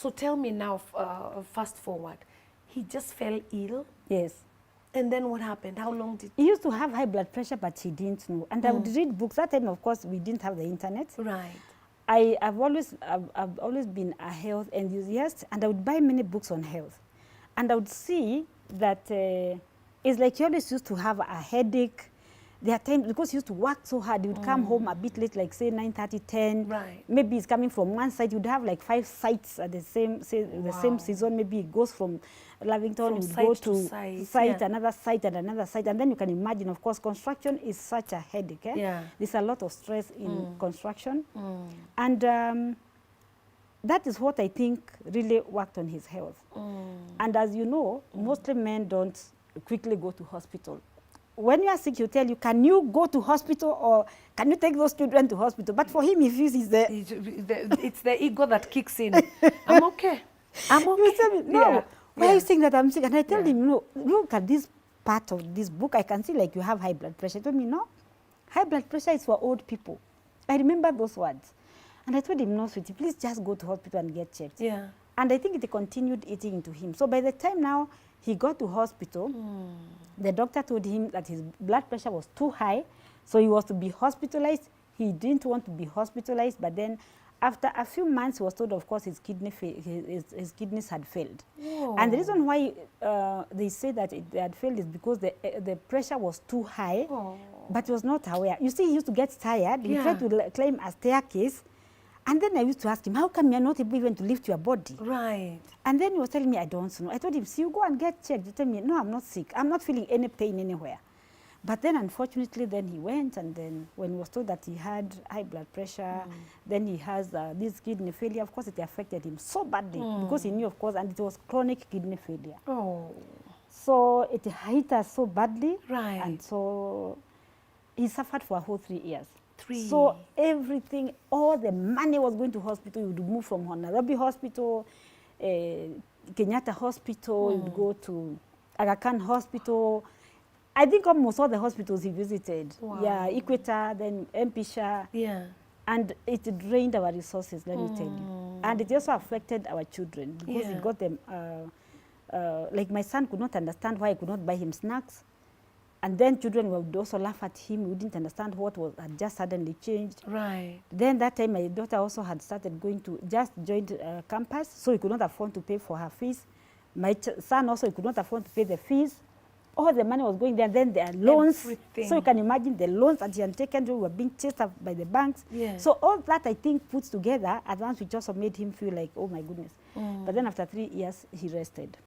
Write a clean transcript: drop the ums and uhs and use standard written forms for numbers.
So tell me now, fast forward, he just fell ill? Yes. And then what happened? How long did... He used to have high blood pressure, but he didn't know. And I would read books. That time, of course, we didn't have the internet. Right. I've always been a health enthusiast, and I would buy many books on health. And I would see that it's like he always used to have a headache. There are times, because he used to work so hard, he would come home a bit late, like say 9:30, 10. Right. Maybe he's coming from one side, you'd have like 5 sites at the same season. Maybe he goes from Lavington, he would go to site, another site, and another site. And then you can imagine, of course, construction is such a headache. Yeah. There's a lot of stress in construction. And that is what I think really worked on his health. And as you know, mostly men don't quickly go to hospital. When you are sick, you tell you, can you go to hospital or can you take those children to hospital? But for him, he feels it's the ego that kicks in. I'm okay. I'm okay. You tell me, no, why are you saying that I'm sick? And I tell him, no, look at this part of this book. I can see like you have high blood pressure. He told me, no, high blood pressure is for old people. I remember those words. And I told him, no, sweetie, please just go to hospital and get checked. Yeah. And I think it continued eating into him. So by the time now he got to hospital, the doctor told him that his blood pressure was too high, so he was to be hospitalized. He didn't want to be hospitalized, but then after a few months, he was told, of course, his kidneys had failed. Whoa. And the reason why they say that they had failed is because the pressure was too high, but he was not aware. You see, he used to get tired. He tried to climb a staircase. And then I used to ask him, how come you're not able even to lift your body? Right. And then he was telling me, I don't know. I told him, see, you go and get checked. He told me, no, I'm not sick. I'm not feeling any pain anywhere. But then, unfortunately, then he went, and then when he was told that he had high blood pressure, then he has this kidney failure. Of course, it affected him so badly because he knew, of course, and it was chronic kidney failure. Oh. So it hit us so badly. Right. And so he suffered for a whole 3 years. So everything, all the money was going to hospital. You would move from Nairobi Hospital, Kenyatta Hospital, you would go to Aga Khan Hospital. I think almost all the hospitals he visited. Wow. Yeah, Equator, then Mpisha. Yeah. And it drained our resources, let me tell you. And it also affected our children because it got them, like my son could not understand why I could not buy him snacks. And then children would also laugh at him. We didn't understand what had just suddenly changed. Right. Then that time, my daughter also had started going to, just joined campus, so he could not afford to pay for her fees. My son also, he could not afford to pay the fees. All the money was going there. Then there are loans. Everything. So you can imagine the loans that he had taken, were being chased up by the banks. Yeah. So all that, I think, puts together, at once, which also made him feel like, oh my goodness. But then after 3 years, he rested.